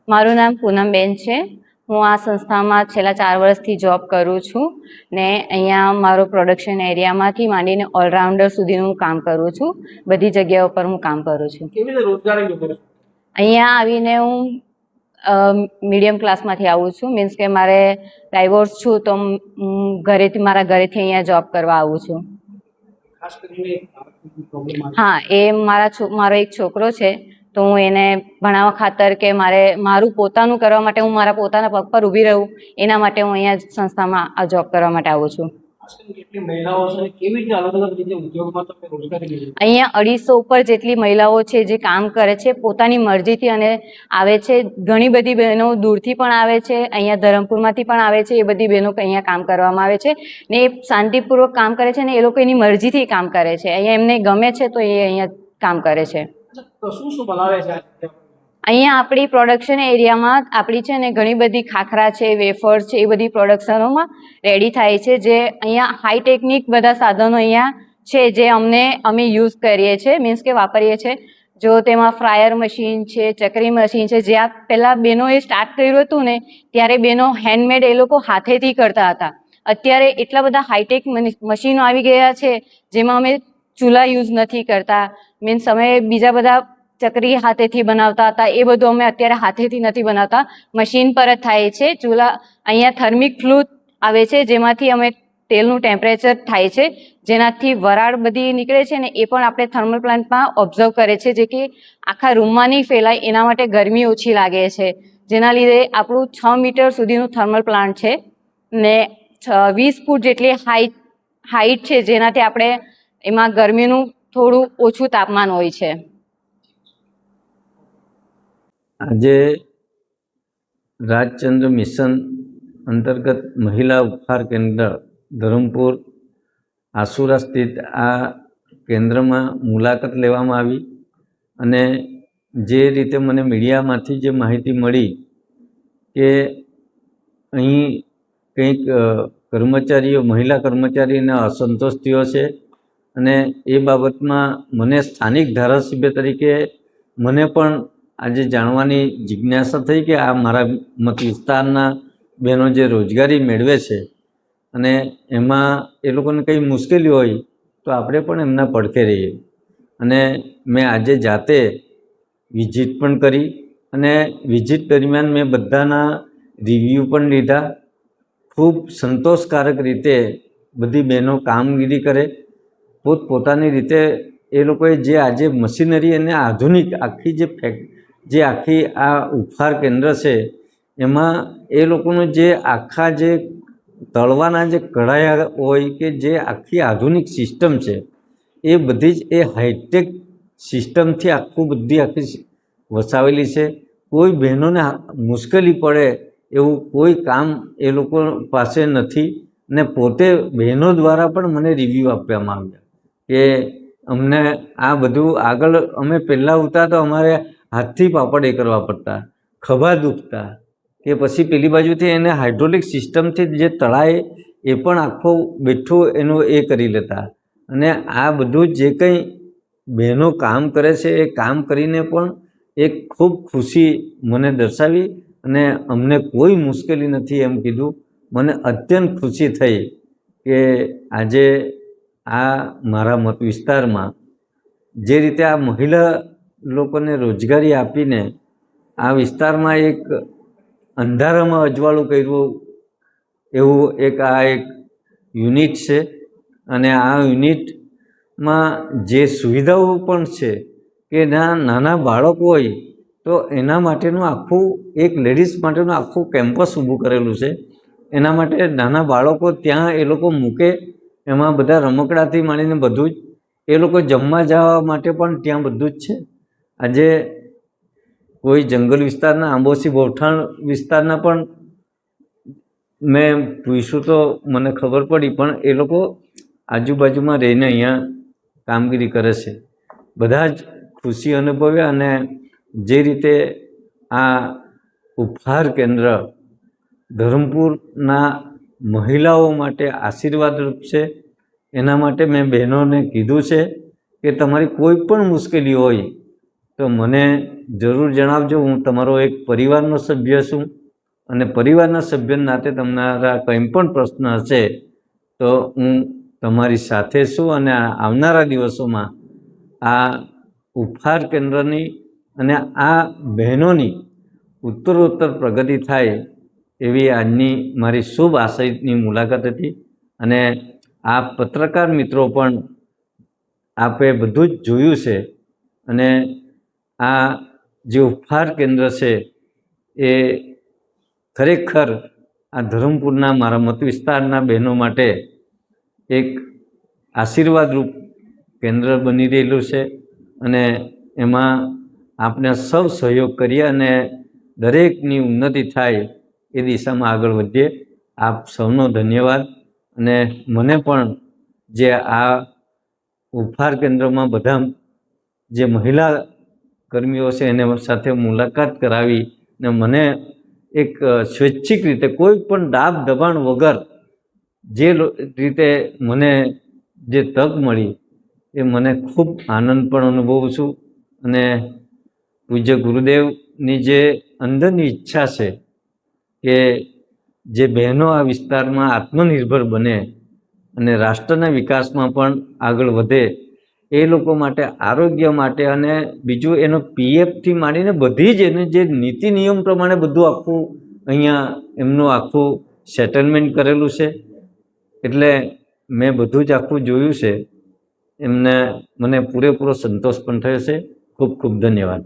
મારું નામ પૂનમબેન છે। હું આ સંસ્થામાં છેલ્લા 4 વર્ષથી જોબ કરું છું ને અહીંયા મારો પ્રોડક્શન એરિયામાંથી માંડીને ઓલરાઉન્ડર સુધીનું કામ કરું છું। બધી જગ્યાઓ પર હું કામ કરું છું। કેવી રીતે રોજગારી મેળવો છો? અહીંયા આવીને હું મીડિયમ ક્લાસમાંથી આવું છું, મીન્સ કે મારે ડાયવોર્સ છું તો મારા ઘરેથી અહીંયા જોબ કરવા આવું છું। ખાસ કરીને હા, એ મારો એક છોકરો છે તો હું એને ભણાવવા ખાતર કે મારું પોતાનું કરવા માટે, હું મારા પોતાના પગ પર ઊભી રહું એના માટે હું અહીંયા સંસ્થામાં આ જોબ કરવા માટે આવું છું। કેટલી મહિલાઓ છે, કેવી રીતે અલગ અલગ રીતે ઉદ્યોગમાં તમે રોજગારી મેળવો? અહીંયા 250 ઉપર જેટલી મહિલાઓ છે જે કામ કરે છે પોતાની મરજીથી અને આવે છે। ઘણી બધી બહેનો દૂરથી પણ આવે છે, અહીંયા ધરમપુરમાંથી પણ આવે છે। એ બધી બહેનો અહીંયા કામ કરવામાં આવે છે ને એ શાંતિપૂર્વક કામ કરે છે ને એ લોકો એની મરજીથી કામ કરે છે। અહીંયા એમને ગમે છે તો એ અહીંયા કામ કરે છે। તો શું શું બનાવે છે? અહીંયા આપણી પ્રોડક્શન એરિયામાં આપણી છે ને ઘણી બધી ખાખરા છે, વેફર્સ છે, એ બધી પ્રોડક્શનોમાં રેડી થાય છે। જે અહીંયા હાઈટેકનિક બધા સાધનો અહીંયા છે જે અમે યુઝ કરીએ છીએ, મીન્સ કે વાપરીએ છીએ। જો તેમાં ફ્રાયર મશીન છે, ચકરી મશીન છે। જ્યાં પહેલાં બહેનોએ સ્ટાર્ટ કર્યું હતું ને ત્યારે બહેનો હેન્ડમેડ એ લોકો હાથેથી કરતા હતા। અત્યારે એટલા બધા હાઈટેક મશીનો આવી ગયા છે જેમાં અમે ચૂલા યુઝ નથી કરતા, મીન્સ અમે બીજા બધા ચકરી હાથેથી બનાવતા હતા એ બધું અમે અત્યારે હાથેથી નથી બનાવતા, મશીન પર જ થાય છે। ચૂલા અહીંયા થર્મિક ફ્લૂ આવે છે જેમાંથી અમે તેલનું ટેમ્પરેચર થાય છે, જેનાથી વરાળ બધી નીકળે છે ને એ પણ આપણે થર્મલ પ્લાન્ટમાં ઓબ્ઝર્વ કરે છે, જે કે આખા રૂમમાં નહીં ફેલાય એના માટે ગરમી ઓછી લાગે છે। જેના લીધે આપણું 6 મીટર સુધીનું થર્મલ પ્લાન્ટ છે ને 20 ફૂટ જેટલી હાઈટ છે, જેનાથી આપણે એમાં ગરમીનું થોડું ઓછું તાપમાન હોય છે। આજે રાજચંદ્ર મિશન અંતર્ગત મહિલા ઉપહાર કેન્દ્ર ધરમપુર આસુરા સ્થિત આ કેન્દ્રમાં મુલાકાત લેવામાં આવી અને જે રીતે મને મીડિયામાંથી જે માહિતી મળી કે અહીં કંઈક મહિલા કર્મચારીને અસંતોષ થયો છે અને એ બાબતમાં મને સ્થાનિક ધારાસભ્ય તરીકે મને પણ આજે જાણવાની જિજ્ઞાસા થઈ કે આ મારા મત વિસ્તારના બહેનો જે રોજગારી મેળવે છે અને એમાં એ લોકોને કંઈ મુશ્કેલી હોય તો આપણે પણ એમના પડખે રહીએ। અને મેં આજે જાતે વિઝિટ પણ કરી અને વિઝિટ દરમિયાન મેં બધાના રિવ્યૂ પણ લીધા। ખૂબ સંતોષકારક રીતે બધી બહેનો કામગીરી કરે, પોતપોતાની રીતે એ લોકોએ જે આજે મશીનરી અને આધુનિક આખી આ ઉપહાર કેન્દ્ર છે એમાં એ લોકોનું જે આખા જે તળવાના જે કઢાયા હોય કે જે આખી આધુનિક સિસ્ટમ છે એ બધી જ એ હાઈટેક સિસ્ટમથી આખી વસાવેલી છે। કોઈ બહેનોને મુશ્કેલી પડે એવું કોઈ કામ એ લોકો પાસે નથી ને પોતે બહેનો દ્વારા પણ મને રિવ્યૂ આપવામાં આવ્યા કે અમને આ બધું આગળ અમે પહેલાં ઉતા તો અમારે હાથથી પાપડ એ કરવા પડતા, ખભા દુખતા કે પછી પેલી બાજુથી એને હાઇડ્રોલિક સિસ્ટમથી જે તળાય એ પણ આખો બેઠું એનું એ કરી લેતા। અને આ બધું જે કંઈ બહેનો કામ કરે છે એ કામ કરીને પણ એક ખૂબ ખુશી મને દર્શાવી અને અમને કોઈ મુશ્કેલી નથી એમ કીધું। મને અત્યંત ખુશી થઈ કે આજે આ મારા મત વિસ્તારમાં જે રીતે આ મહિલા લોકોને રોજગારી આપીને આ વિસ્તારમાં એક અંધારામાં અજવાળું કર્યું એવું એક યુનિટ છે અને આ યુનિટમાં જે સુવિધાઓ પણ છે કે નાના બાળકો હોય તો એના માટેનું આખું એક લેડીઝ માટેનું આખું કેમ્પસ ઊભું કરેલું છે। એના માટે નાના બાળકો ત્યાં એ લોકો મૂકે, એમાં બધા રમકડાથી માંડીને બધું જ, એ લોકો જમવા જવા માટે પણ ત્યાં બધું જ છે। આજે કોઈ જંગલ વિસ્તારના આંબોસી બોરઠાણ વિસ્તારના પણ મેં પૂછ્યું તો મને ખબર પડી, પણ એ લોકો આજુબાજુમાં રહીને અહીંયા કામગીરી કરે છે। બધા જ ખુશી અનુભવ્યા અને જે રીતે આ ઉપહાર કેન્દ્ર ધરમપુરના મહિલાઓ માટે આશીર્વાદરૂપ છે, એના માટે મેં બહેનોને કીધું છે કે તમારી કોઈ પણ મુશ્કેલી હોય તો મને જરૂર જણાવજો. હું તમારો એક પરિવારનો સભ્ય છું અને પરિવારના સભ્યના નાતે તમારા કંઈ પણ પ્રશ્ન હશે તો હું તમારી સાથે છું અને આવનારા દિવસોમાં આ ઉપહાર કેન્દ્રની અને આ બહેનોની ઉત્તરોત્તર પ્રગતિ થાય એવી આજની મારી શુભ આશયની મુલાકાત હતી. અને આ પત્રકાર મિત્રો પણ આપે બધું જ જોયું છે અને આ જે ઉપહાર કેન્દ્ર છે એ ખરેખર આ ધરમપુરના મારા મત વિસ્તારના બહેનો માટે એક આશીર્વાદરૂપ કેન્દ્ર બની રહેલું છે અને એમાં આપણે સૌ સહયોગ કરીએ અને દરેકની ઉન્નતિ થાય એ દિશામાં આગળ વધીએ. આપ સૌનો ધન્યવાદ. અને મને પણ જે આ ઉપહાર કેન્દ્રમાં બધા જે મહિલા કર્મીઓ છે એને સાથે મુલાકાત કરાવી ને મને એક સ્વૈચ્છિક રીતે કોઈ પણ દાબ દબાણ વગર જે રીતે મને જે તક મળી એ મને ખૂબ આનંદ પણ અનુભવું છું. અને પૂજ્ય ગુરુદેવની જે અંદરની ઈચ્છા છે કે જે બહેનો આ વિસ્તારમાં આત્મનિર્ભર બને અને રાષ્ટ્રના વિકાસમાં પણ આગળ વધે એ લોકો માટે આરોગ્ય માટે અને બીજું એનો પીએફથી માંડીને બધી જ એને જે નીતિ નિયમ પ્રમાણે બધું આખું અહીંયા એમનું આખું સેટલમેન્ટ કરેલું છે. એટલે મેં બધું જ આખું જોયું છે. એમને મને પૂરેપૂરો સંતોષ પણ થયો છે. ખૂબ ખૂબ ધન્યવાદ.